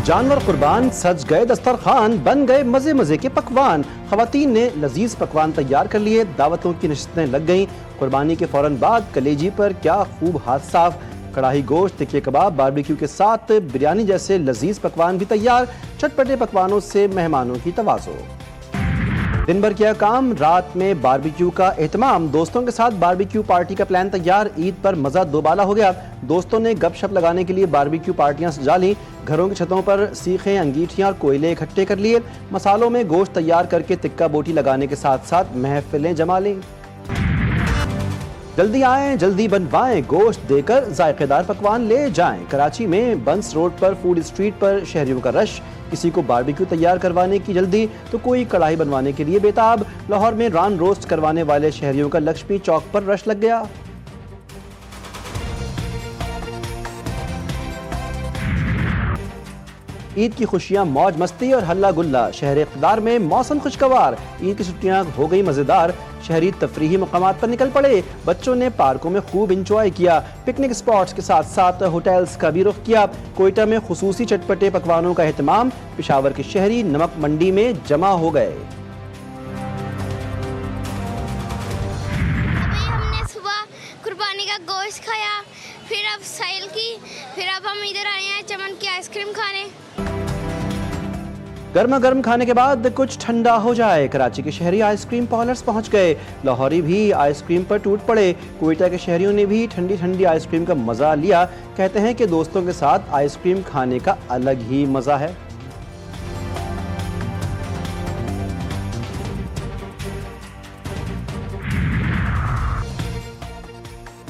جانور قربان، سج گئے دسترخوان، بن گئے مزے مزے کے پکوان۔ خواتین نے لذیذ پکوان تیار کر لیے، دعوتوں کی نشستیں لگ گئیں۔ قربانی کے فوراً بعد کلیجی پر کیا خوب ہاتھ صاف، کڑاہی گوشت، تکے کباب، باربیکیو کے ساتھ بریانی جیسے لذیذ پکوان بھی تیار۔ چٹپٹے پکوانوں سے مہمانوں کی تواضع۔ دن بھر کیا کام، رات میں باربیکیو کا اہتمام۔ دوستوں کے ساتھ باربیکیو پارٹی کا پلان تیار، عید پر مزہ دوبالا ہو گیا۔ دوستوں نے گپ شپ لگانے کے لیے باربیکیو پارٹیاں سجا لیں، گھروں کی چھتوں پر سیخیں، انگیٹھیاں اور کوئلے اکٹھے کر لیے، مسالوں میں گوشت تیار کر کے تکہ بوٹی لگانے کے ساتھ ساتھ محفلیں جما لیں۔ جلدی آئیں، جلدی بنوائیں، گوشت دے کر ذائقے دار پکوان لے جائیں۔ کراچی میں بنس روڈ پر فوڈ اسٹریٹ پر شہریوں کا رش، کسی کو باربیکیو تیار کروانے کی جلدی تو کوئی کڑاہی بنوانے کے لیے بےتاب۔ لاہور میں ران روسٹ کروانے والے شہریوں کا لکشمی چوک پر رش لگ گیا۔ عید کی خوشیاں، موج مستی اور ہلہ گلہ، شہر اقتدار میں موسم خوشگوار۔ عید کی چھٹیاں ہو گئی مزیدار، شہری تفریحی مقامات پر نکل پڑے، بچوں نے پارکوں میں خوب انجوائے کیا، پکنک اسپاٹس کے ساتھ ساتھ ہوٹلز کا بھی رخ کیا۔ کوئٹہ میں خصوصی چٹپٹے پکوانوں کا اہتمام، پشاور کے شہری نمک منڈی میں جمع ہو گئے۔ ابھی ہم نے صبح قربانی کا گوشت کھایا، پھر اب سیل کی، پھر اب ہم ادھر آئے ہیں چمن کی آئس کریم کھانے۔ گرما گرم کھانے کے بعد کچھ ٹھنڈا ہو جائے، کراچی کے شہری آئس کریم پارلرز پہنچ گئے، لاہوری بھی آئس کریم پر ٹوٹ پڑے۔ کوئٹہ کے شہریوں نے بھی ٹھنڈی ٹھنڈی آئس کریم کا مزہ لیا، کہتے ہیں کہ دوستوں کے ساتھ آئس کریم کھانے کا الگ ہی مزہ ہے۔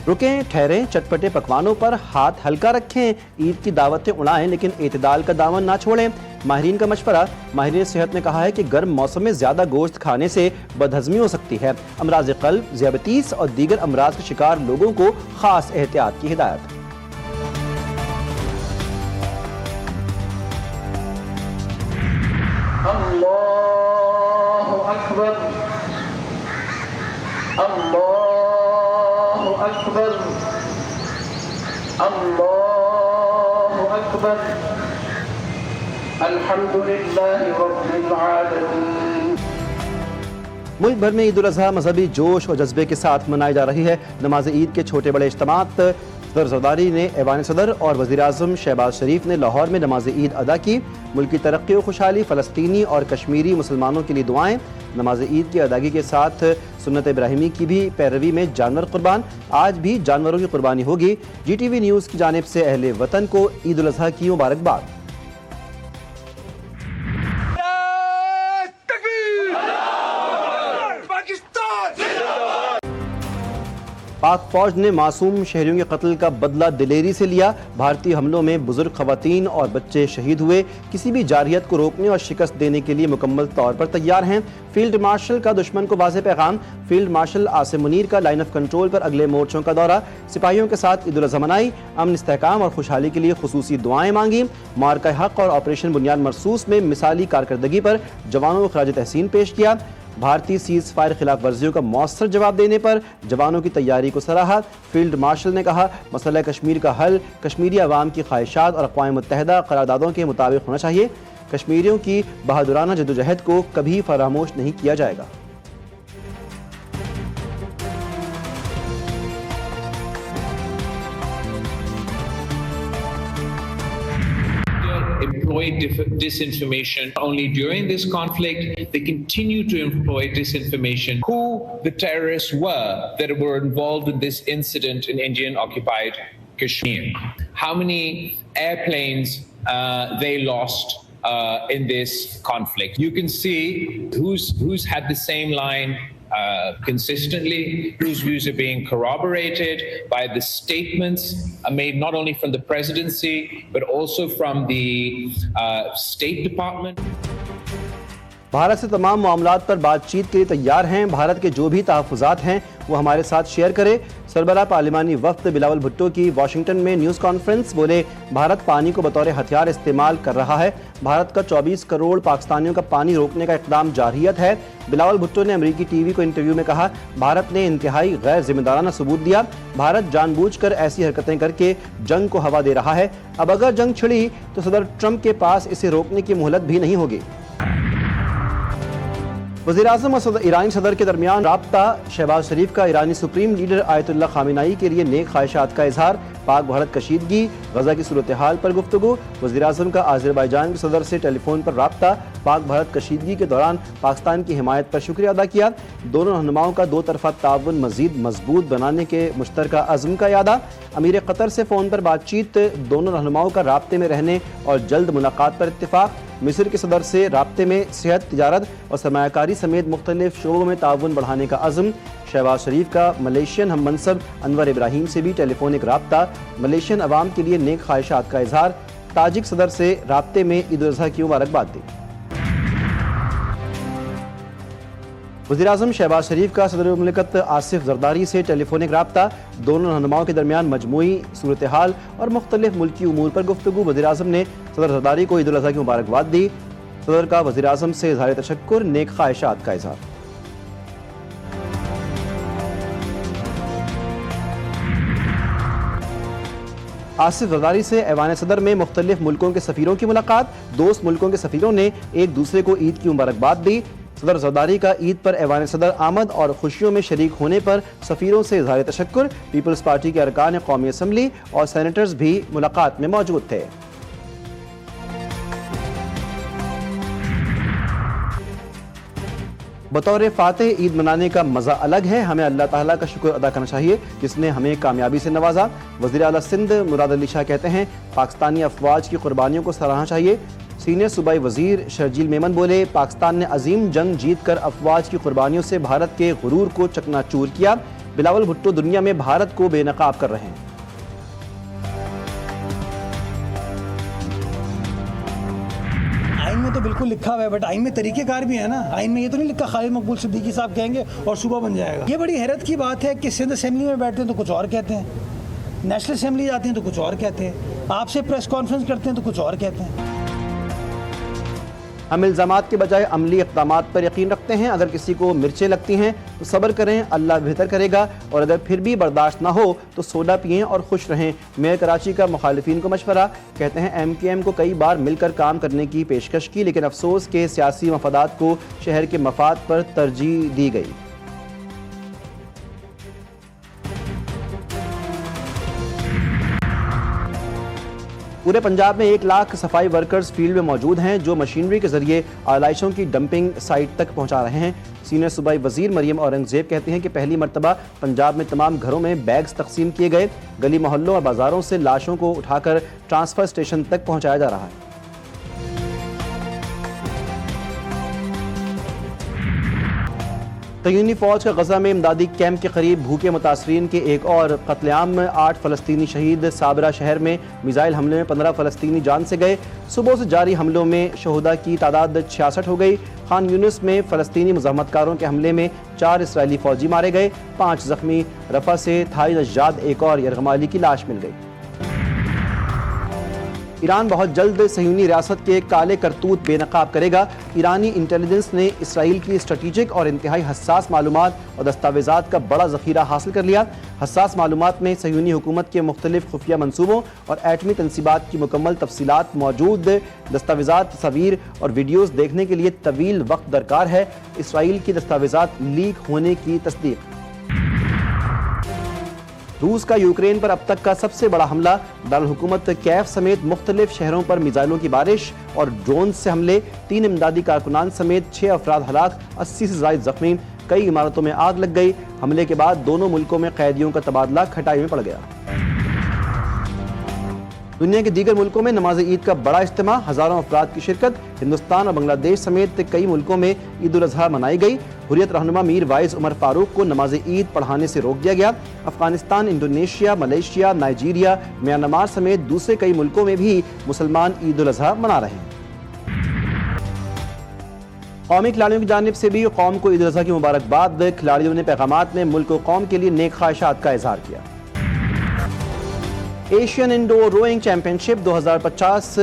رکیں، ٹھہریں، چٹپٹے پکوانوں پر ہاتھ ہلکا رکھیں، عید کی دعوتیں اڑائیں لیکن اعتدال کا دامن نہ چھوڑیں۔ ماہرین کا مشورہ، ماہرین صحت نے کہا ہے کہ گرم موسم میں زیادہ گوشت کھانے سے بدہضمی ہو سکتی ہے۔ امراض قلب، ذیابیطس اور دیگر امراض کے شکار لوگوں کو خاص احتیاط کی ہدایت۔ اللہ اکبر، اللہ اکبر، اللہ اکبر، الحمدللہ رب العالمین۔ ملک بھر میں عید الاضحیٰ مذہبی جوش اور جذبے کے ساتھ منائی جا رہی ہے۔ نماز عید کے چھوٹے بڑے اجتماعات، صدر زرداری نے ایوان صدر اور وزیر اعظم شہباز شریف نے لاہور میں نماز عید ادا کی۔ ملکی ترقی و خوشحالی، فلسطینی اور کشمیری مسلمانوں کے لیے دعائیں۔ نماز عید کی ادائیگی کے ساتھ سنت ابراہیمی کی بھی پیروی میں جانور قربان۔ آج بھی جانوروں کی قربانی ہوگی۔ جی ٹی وی نیوز کی جانب سے اہل وطن کو عید الاضحیٰ کی مبارکباد۔ پاک فوج نے معصوم شہریوں کے قتل کا بدلہ دلیری سے لیا۔ بھارتی حملوں میں بزرگ خواتین اور بچے شہید ہوئے، کسی بھی جارحیت کو روکنے اور شکست دینے کے لیے مکمل طور پر تیار ہیں۔ فیلڈ مارشل کا دشمن کو واضح پیغام، فیلڈ مارشل عاصم منیر کا لائن آف کنٹرول پر اگلے مورچوں کا دورہ۔ سپاہیوں کے ساتھ عید الاضحیٰ منائی، امن استحکام اور خوشحالی کے لیے خصوصی دعائیں مانگی۔ معرکہ حق اور آپریشن بنیاد مرصوص میں مثالی کارکردگی پر جوانوں کو خراج تحسین پیش کیا۔ بھارتی سیز فائر خلاف ورزیوں کا مؤثر جواب دینے پر جوانوں کی تیاری کو سراہا۔ فیلڈ مارشل نے کہا، مسئلہ کشمیر کا حل کشمیری عوام کی خواہشات اور اقوام متحدہ قراردادوں کے مطابق ہونا چاہیے۔ کشمیریوں کی بہادرانہ جدوجہد کو کبھی فراموش نہیں کیا جائے گا۔ employ disinformation not only during this conflict, they continue to employ disinformation. Who the terrorists were that were involved in this incident in Indian occupied Kashmir. How many airplanes they lost in this conflict. You can see who's had the same line consistently, whose views are being corroborated by the statements made not only from the presidency but also from the State Department. Bharat سے تمام معاملات پر بات چیت کے لیے تیار ہیں، بھارت کے جو بھی تحفظات ہیں وہ ہمارے ساتھ شیئر کرے۔ سربراہ پارلیمانی وفد بلاول بھٹو کی واشنگٹن میں نیوز کانفرنس، بولے بھارت پانی کو بطور ہتھیار استعمال کر رہا ہے، بھارت کا 24 کروڑ پاکستانیوں کا پانی روکنے کا اقدام جارحیت ہے۔ بلاول بھٹو نے امریکی ٹی وی کو انٹرویو میں کہا، بھارت نے انتہائی غیر ذمہ دارانہ ثبوت دیا، بھارت جان بوجھ کر ایسی حرکتیں کر کے جنگ کو ہوا دے رہا ہے، اب اگر جنگ چھڑی تو صدر ٹرمپ کے پاس اسے روکنے کی مہلت بھی نہیں ہوگی۔ وزیراعظم اور ایرانی صدر کے درمیان رابطہ، شہباز شریف کا ایرانی سپریم لیڈر آیت اللہ خامنہئی کے لیے نیک خواہشات کا اظہار، پاک بھارت کشیدگی، غزہ کی صورتحال پر گفتگو، وزیراعظم کا آذربائیجان کے صدر سے ٹیلی فون پر رابطہ، پاک بھارت کشیدگی کے دوران پاکستان کی حمایت پر شکریہ ادا کیا، دونوں رہنماؤں کا دو طرفہ تعاون مزید مضبوط بنانے کے مشترکہ عزم کا اعادہ، امیر قطر سے فون پر بات چیت، دونوں رہنماؤں کا رابطے میں رہنے اور جلد ملاقات پر اتفاق، مصر کے صدر سے رابطے میں صحت، تجارت اور سرمایہ کاری سمیت مختلف شعبوں میں تعاون بڑھانے کا عزم، شہباز شریف کا ملیشین ہم منصب انور ابراہیم سے بھی ٹیلی فونک رابطہ، ملیشین عوام کے لیے نیک خواہشات کا اظہار، تاجک صدر سے رابطے میں عید الاضحیٰ کی مبارکباد دی۔ وزیراعظم شہباز شریف کا صدر مملکت آصف زرداری سے ٹیلی فونک رابطہ، دونوں رہنماؤں کے درمیان مجموعی صورتحال اور مختلف ملکی امور پر گفتگو، وزیراعظم نے صدر زرداری کو عید الاضحیٰ کی مبارکباد دی، صدر کا وزیراعظم سے اظہار تشکر، نیک خواہشات کا اظہار۔ آصف زرداری سے ایوان صدر میں مختلف ملکوں کے سفیروں کی ملاقات، دوست ملکوں کے سفیروں نے ایک دوسرے کو عید کی مبارکباد دی، صدر زرداری کا عید پر ایوان صدر آمد اور خوشیوں میں شریک ہونے پر سفیروں سے اظہار تشکر، پیپلز پارٹی کے ارکان قومی اسمبلی اور سینیٹرز بھی ملاقات میں موجود تھے۔ بطور فاتح عید منانے کا مزہ الگ ہے، ہمیں اللہ تعالیٰ کا شکر ادا کرنا چاہیے جس نے ہمیں کامیابی سے نوازا۔ وزیر اعلیٰ سندھ مراد علی شاہ کہتے ہیں پاکستانی افواج کی قربانیوں کو سراہنا چاہیے۔ سینئر صوبائی وزیر شرجیل میمن بولے پاکستان نے عظیم جنگ جیت کر افواج کی قربانیوں سے بھارت کے غرور کو چکنا چور کیا، بلاول بھٹو دنیا میں بھارت کو بے نقاب کر رہے ہیں۔ آئین میں تو بالکل لکھا ہوا ہے، بٹ آئین میں طریقہ کار بھی ہے نا، آئین میں یہ تو نہیں لکھا خالد مقبول صدیقی صاحب کہیں گے اور صوبہ بن جائے گا۔ یہ بڑی حیرت کی بات ہے کہ سندھ اسمبلی میں بیٹھتے ہیں تو کچھ اور کہتے ہیں، نیشنل اسمبلی جاتے ہیں تو کچھ اور کہتے ہیں، آپ سے پریس کانفرنس کرتے ہیں تو کچھ اور کہتے ہیں۔ ہم الزامات کے بجائے عملی اقدامات پر یقین رکھتے ہیں، اگر کسی کو مرچیں لگتی ہیں تو صبر کریں، اللہ بہتر کرے گا، اور اگر پھر بھی برداشت نہ ہو تو سوڈا پئیں اور خوش رہیں۔ میئر کراچی کا مخالفین کو مشورہ، کہتے ہیں ایم کیو ایم کو کئی بار مل کر کام کرنے کی پیشکش کی لیکن افسوس کہ سیاسی مفادات کو شہر کے مفاد پر ترجیح دی گئی۔ پورے پنجاب میں 1 لاکھ صفائی ورکرز فیلڈ میں موجود ہیں جو مشینری کے ذریعے آلائشوں کی ڈمپنگ سائٹ تک پہنچا رہے ہیں۔ سینئر صوبائی وزیر مریم اورنگزیب کہتی ہیں کہ پہلی مرتبہ پنجاب میں تمام گھروں میں بیگز تقسیم کیے گئے، گلی محلوں اور بازاروں سے لاشوں کو اٹھا کر ٹرانسفر اسٹیشن تک پہنچایا جا رہا ہے۔ صہیونی فوج کا غزہ میں امدادی کیمپ کے قریب بھوکے متاثرین کے ایک اور قتل عام میں 8 فلسطینی شہید، صابرہ شہر میں میزائل حملے میں 15 فلسطینی جان سے گئے، صبح سے جاری حملوں میں شہداء کی تعداد 66 ہو گئی، خان یونس میں فلسطینی مزاحمت کاروں کے حملے میں 4 اسرائیلی فوجی مارے گئے، 5 زخمی، رفح سے تھائی نژاد ایک اور یرغمالی کی لاش مل گئی۔ ایران بہت جلد صہیونی ریاست کے کالے کرتوت بے نقاب کرے گا۔ ایرانی انٹیلیجنس نے اسرائیل کی اسٹریٹجک اور انتہائی حساس معلومات اور دستاویزات کا بڑا ذخیرہ حاصل کر لیا۔ حساس معلومات میں صہیونی حکومت کے مختلف خفیہ منصوبوں اور ایٹمی تنصیبات کی مکمل تفصیلات موجود، دستاویزات، تصاویر اور ویڈیوز دیکھنے کے لیے طویل وقت درکار ہے۔ اسرائیل کی دستاویزات لیک ہونے کی تصدیق۔ روس کا یوکرین پر اب تک کا سب سے بڑا حملہ، دارالحکومت کیف سمیت مختلف شہروں پر میزائلوں کی بارش اور ڈرون سے حملے، 3 امدادی کارکنان سمیت 6 افراد ہلاک، 80 سے زائد زخمی، کئی عمارتوں میں آگ لگ گئی۔ حملے کے بعد دونوں ملکوں میں قیدیوں کا تبادلہ کھٹائی میں پڑ گیا۔ دنیا کے دیگر ملکوں میں نماز عید کا بڑا اجتماع، ہزاروں افراد کی شرکت، ہندوستان اور بنگلہ دیش سمیت کئی ملکوں میں عید الاضحیٰ منائی گئی۔ حریت رہنما میر وائز عمر فاروق کو نماز عید پڑھانے سے روک دیا گیا۔ Afghanistan, Indonesia, Malaysia, Nigeria, Myanmar سمیت دوسرے کئی ملکوں میں بھی مسلمان عید الاضحیٰ منا رہے ہیں۔ قومی کھلاڑیوں کی جانب سے بھی قوم کو عید الاضحیٰ کی مبارکباد. کھلاڑیوں نے پیغامات میں ملک و قوم کے لیے نیک خواہشات کا اظہار کیا. ایشین انڈور روئنگ چیمپئن شپ 2050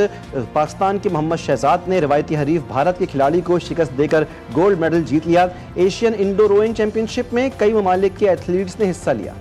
پاکستان کے محمد شہزاد نے روایتی حریف بھارت کے کھلاڑی کو شکست دے کر گولڈ میڈل جیت لیا. ایشین انڈور روئنگ چیمپئن شپ میں کئی ممالک کے ایتھلیٹس نے حصہ لیا.